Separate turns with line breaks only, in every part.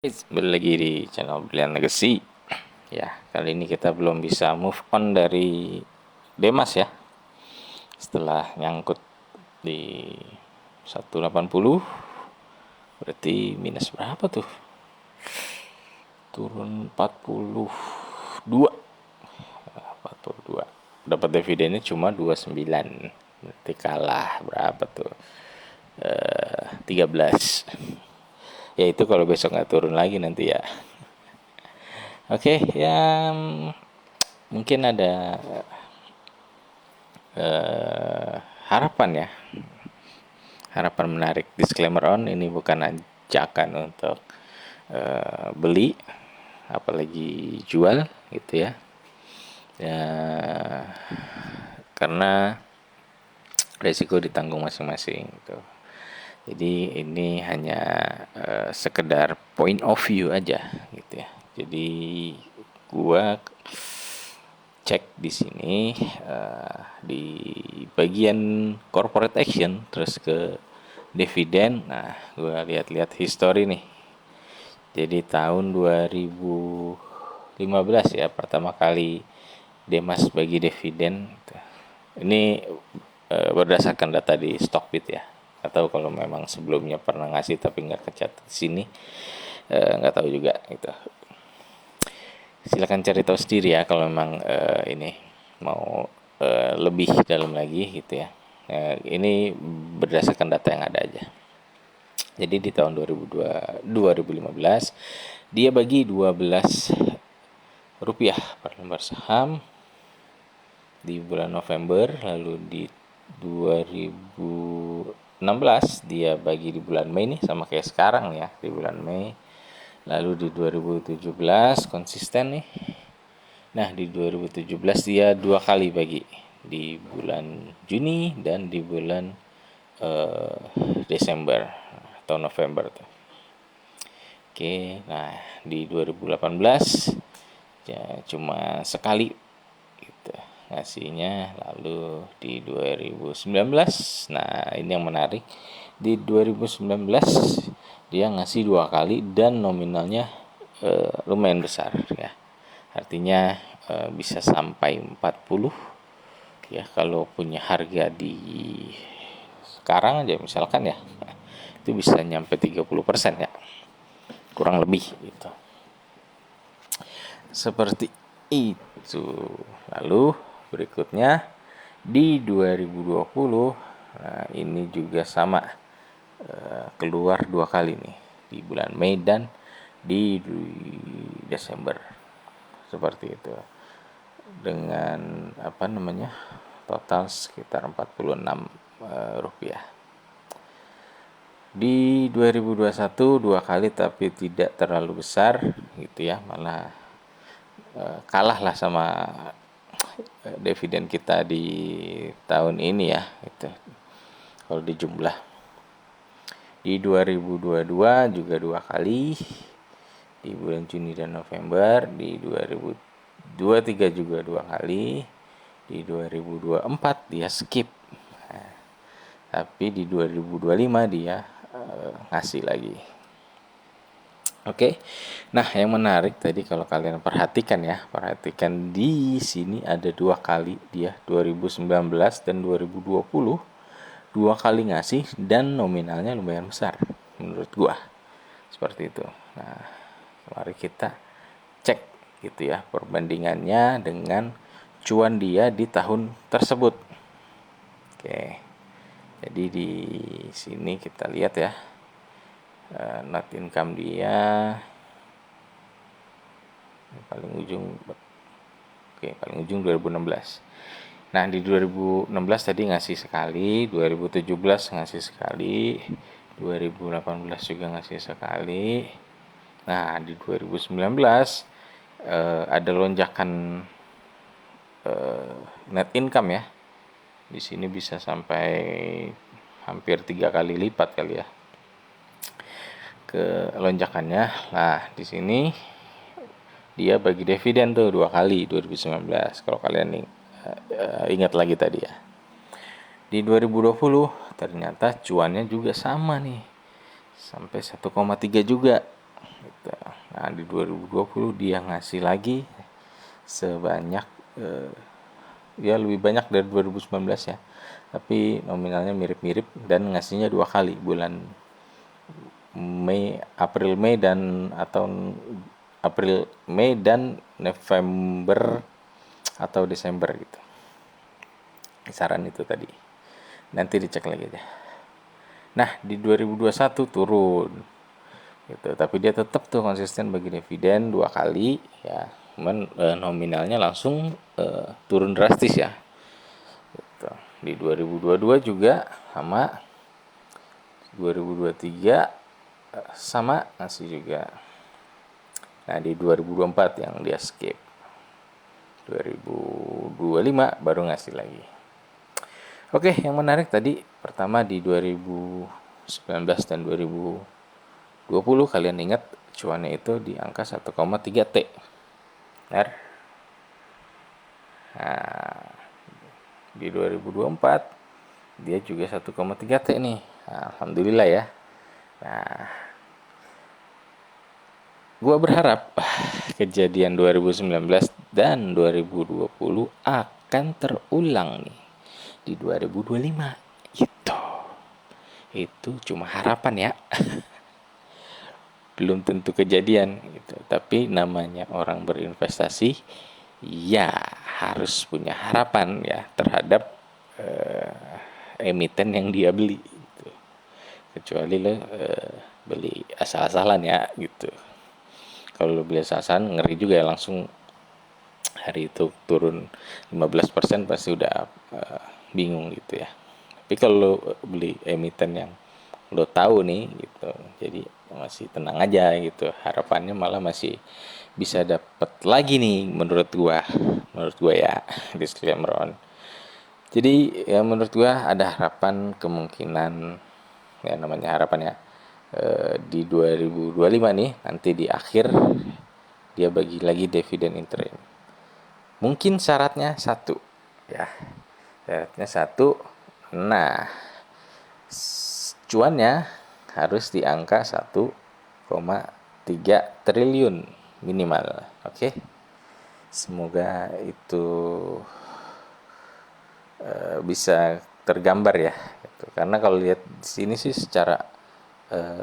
Kembali lagi di channel Brilliant Legacy. Ya, kali ini kita belum bisa move on dari Demas ya. Setelah nyangkut di 180, berarti minus berapa tuh? Turun 42. 42. Dapat dividennya cuma 29. Berarti kalah berapa tuh? 13. Ya itu kalau besok nggak turun lagi nanti ya. Oke, ya mungkin ada harapan ya, harapan menarik. Disclaimer on, ini bukan ajakan untuk beli apalagi jual gitu ya, ya karena resiko ditanggung masing-masing gitu. Jadi ini hanya sekedar point of view aja gitu ya. Jadi gua cek di sini di bagian corporate action terus ke dividen. Nah, gua lihat-lihat history nih. Jadi tahun 2015 ya pertama kali Demas bagi dividen. Ini berdasarkan data di Stockbit ya. Atau kalau memang sebelumnya pernah ngasih tapi nggak kecatat di sini, nggak tahu juga gitu. Silakan cari tahu sendiri ya kalau memang ini mau lebih dalam lagi gitu ya. Ini berdasarkan data yang ada aja. Jadi di tahun 2015 dia bagi 12 rupiah per lembar saham di bulan November, lalu di 2016 dia bagi di bulan Mei nih, sama kayak sekarang ya di bulan Mei. Lalu di 2017 konsisten nih. Nah, di 2017 dia dua kali bagi di bulan Juni dan di bulan Desember atau November tuh. Oke, nah di 2018 ya cuma sekali gitu ngasihnya. Lalu di 2019, nah ini yang menarik, di 2019 dia ngasih dua kali dan nominalnya lumayan besar ya. Artinya bisa sampai 40 ya kalau punya harga di sekarang aja misalkan ya. Itu bisa nyampe 30% ya. Kurang lebih gitu. Seperti itu. Lalu berikutnya di 2020, nah ini juga sama, keluar dua kali nih di bulan Mei dan di Desember. Seperti itu. Dengan apa namanya? Total sekitar 46 rupiah. Di 2021 dua kali tapi tidak terlalu besar gitu ya, malah kalah lah sama dividen kita di tahun ini ya gitu. Kalau di jumlah di 2022 juga dua kali di bulan Juni dan November, di 2023 juga dua kali, di 2024 dia skip. Nah, tapi di 2025 dia ngasih lagi. Oke. Nah, yang menarik tadi kalau kalian perhatikan ya, perhatikan di sini ada dua kali dia 2019 dan 2020. Dua kali ngasih dan nominalnya lumayan besar menurut gua. Seperti itu. Nah, mari kita cek gitu ya perbandingannya dengan cuan dia di tahun tersebut. Oke. Jadi di sini kita lihat ya. Net income dia paling ujung, oke, paling ujung 2016. Nah, di 2016 tadi ngasih sekali, 2017 ngasih sekali, 2018 juga ngasih sekali. Nah, di 2019 ada lonjakan net income ya. Di sini bisa sampai hampir 3 kali lipat kali ya ke lonjakannya. Nah, di sini dia bagi dividen tuh dua kali 2019. Kalau kalian ingat lagi tadi ya. Di 2020 ternyata cuannya juga sama nih. Sampai 1,3 juga. gitu. Nah di 2020 dia ngasih lagi sebanyak ya lebih banyak dari 2019 ya, tapi nominalnya mirip-mirip dan ngasihnya 2 kali, bulan Mei, April Mei dan atau April Mei dan November atau Desember gitu. Kisaran itu tadi. Nanti dicek lagi aja. Nah, di 2021 turun gitu, tapi dia tetap tuh konsisten bagi dividen 2 kali ya. Cuman nominalnya langsung turun drastis ya. Gitu. Di 2022 juga sama, 2023 sama ngasih juga. Nah, di 2024 yang dia skip. 2025 baru ngasih lagi. Oke, yang menarik tadi pertama di 2019 dan 2020 kalian ingat cuannya itu di angka 1,3 T. Benar? Nah, di 2024 dia juga 1,3 T nih. Nah, alhamdulillah ya. Nah, gua berharap kejadian 2019 dan 2020 akan terulang nih di 2025 gitu. Itu cuma harapan ya, belum tentu kejadian gitu. Tapi namanya orang berinvestasi ya harus punya harapan ya terhadap emiten yang dia beli gitu. Kecuali lo beli asal-asalan ya gitu. Kalau lo beli asal-asalan ngeri juga ya, langsung hari itu turun 15% pasti udah bingung gitu ya. Tapi kalau lo beli emiten yang lo tahu nih gitu, jadi masih tenang aja gitu. Harapannya malah masih bisa dapat lagi nih menurut gua ya, disclaimer on. Jadi ya menurut gua ada harapan kemungkinan, ya namanya harapan ya, di 2025 nih nanti di akhir dia bagi lagi dividen interim. Mungkin syaratnya satu ya, syaratnya satu. Nah, cuannya harus di angka 1,3 triliun minimal. Oke. Semoga itu bisa tergambar ya. Gitu. Karena kalau lihat di sini sih secara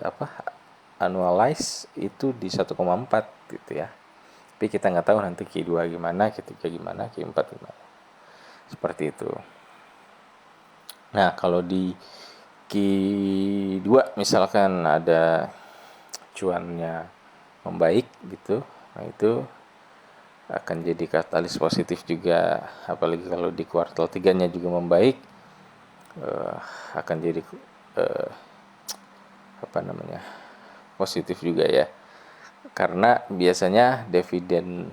apa annualize itu di 1,4 gitu ya. Tapi kita nggak tahu nanti Q2 gimana, Q3 gimana, Q4 gimana. Seperti itu. Nah, kalau di Q2 misalkan ada cuannya membaik gitu, nah itu akan jadi katalis positif juga, apalagi kalau di kuartal 3-nya juga membaik, akan jadi eh, apa namanya positif juga ya, karena biasanya dividen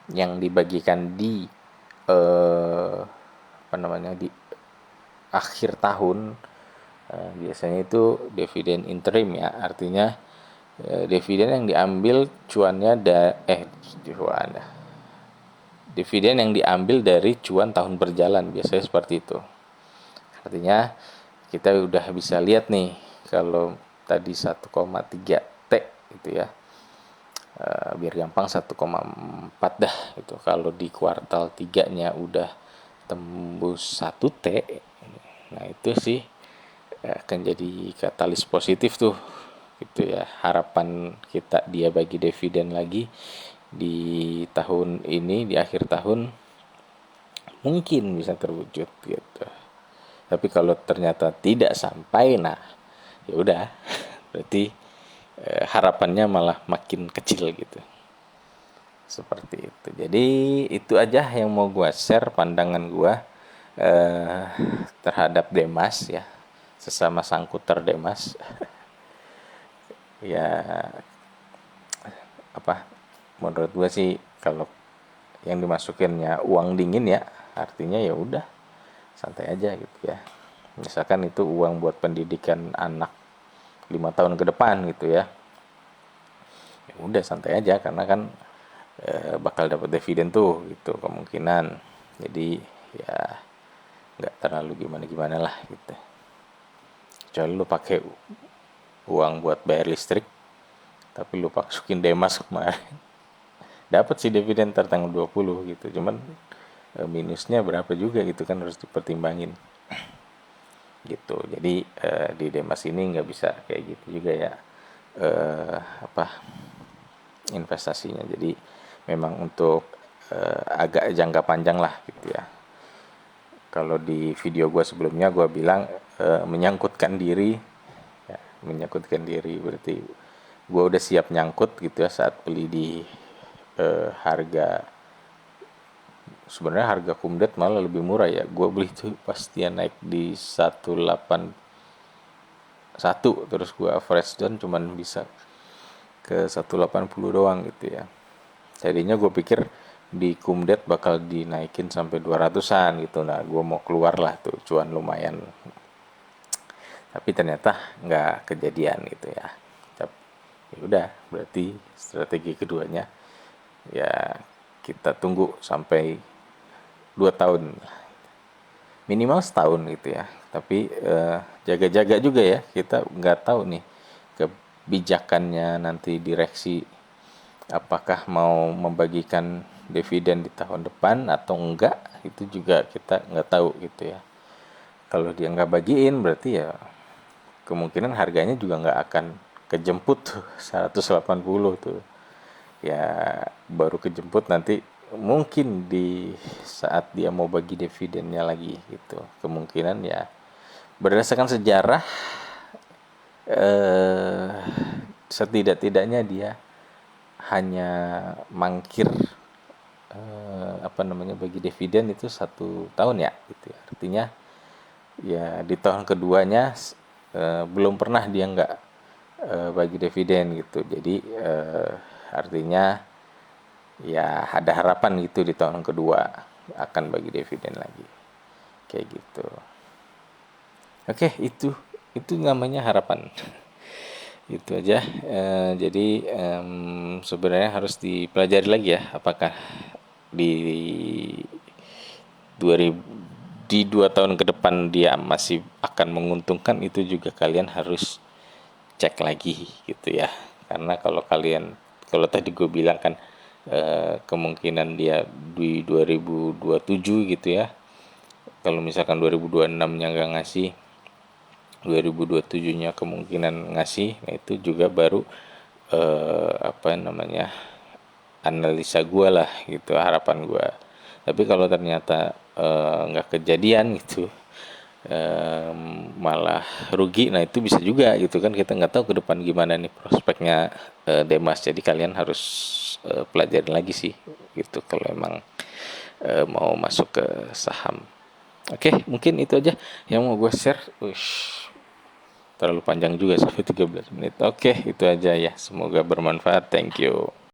yang dibagikan di apa namanya di akhir tahun biasanya itu dividen interim ya, artinya dividen yang diambil cuannya cuan dividen yang diambil dari cuan tahun berjalan, biasanya seperti itu. Artinya kita udah bisa lihat nih kalau tadi 1,3 T gitu ya, biar gampang 1,4 dah gitu. Kalau di kuartal 3-nya udah tembus 1 T, nah itu sih akan jadi katalis positif tuh gitu ya. Harapan kita dia bagi dividen lagi di tahun ini, di akhir tahun mungkin bisa terwujud gitu. Tapi kalau ternyata tidak sampai, nah ya udah berarti harapannya malah makin kecil gitu. Seperti itu. Jadi itu aja yang mau gua share pandangan gua terhadap Demas ya, sesama sangkuter Demas. Ya apa, menurut gua sih kalau yang dimasukinnya uang dingin ya, artinya ya udah santai aja gitu ya. Misalkan itu uang buat pendidikan anak 5 tahun ke depan gitu ya, ya udah santai aja karena kan bakal dapat dividen tuh gitu kemungkinan. Jadi ya nggak terlalu gimana-gimana lah gitu. Kecuali lu pakai uang buat bayar listrik, tapi lupa masukin Demas kemarin. Dapat sih dividen tanggal 20 gitu, cuman minusnya berapa juga gitu kan, harus dipertimbangin gitu. Jadi di Demas ini nggak bisa kayak gitu juga ya, apa, investasinya. Jadi memang untuk agak jangka panjang lah gitu ya. Kalau di video gue sebelumnya gue bilang menyangkutkan diri, ya, menyangkutkan diri berarti gue udah siap nyangkut gitu ya saat beli di harga, sebenarnya harga Kumdet malah lebih murah ya. Gue beli tuh pas dia naik di 181, terus gue average down cuman bisa ke 180 doang gitu ya. Jadinya gue pikir di Kumdet bakal dinaikin sampai 200-an gitu. Nah, gue mau keluar lah tuh, cuan lumayan. Tapi ternyata nggak kejadian gitu ya. Ya udah, berarti strategi keduanya ya kita tunggu sampai 2 tahun, minimal setahun gitu ya. Tapi jaga-jaga juga ya, kita nggak tahu nih kebijakannya nanti direksi, apakah mau membagikan dividen di tahun depan atau enggak, itu juga kita nggak tahu gitu ya. Kalau dia nggak bagiin berarti ya kemungkinan harganya juga nggak akan kejemput tuh 180 tuh ya, baru kejemput nanti mungkin di saat dia mau bagi dividennya lagi gitu. Kemungkinan ya berdasarkan sejarah eh, setidak-tidaknya dia hanya mangkir apa namanya bagi dividen itu 1 tahun ya gitu ya. Artinya ya di tahun keduanya belum pernah dia nggak bagi dividen gitu. Jadi artinya ya ada harapan gitu di tahun kedua akan bagi dividen lagi kayak gitu. Oke, itu namanya harapan. Itu aja. Jadi sebenarnya harus dipelajari lagi ya, apakah di 2000 di 2 tahun ke depan dia masih akan menguntungkan. Itu juga kalian harus cek lagi gitu ya. Karena kalau tadi gue bilang kan kemungkinan dia di 2027 gitu ya. Kalau misalkan 2026-nya nggak ngasih, 2027-nya kemungkinan ngasih, nah itu juga baru apa namanya, analisa gue lah gitu, harapan gue. Tapi kalau ternyata nggak kejadian gitu, malah rugi, nah itu bisa juga gitu kan, kita nggak tahu ke depan gimana nih prospeknya Demas. Jadi kalian harus pelajarin lagi sih gitu kalau emang mau masuk ke saham. Oke, mungkin itu aja yang mau gue share. Ush, terlalu panjang juga sampai 13 menit. Oke, itu aja ya, semoga bermanfaat. Thank you.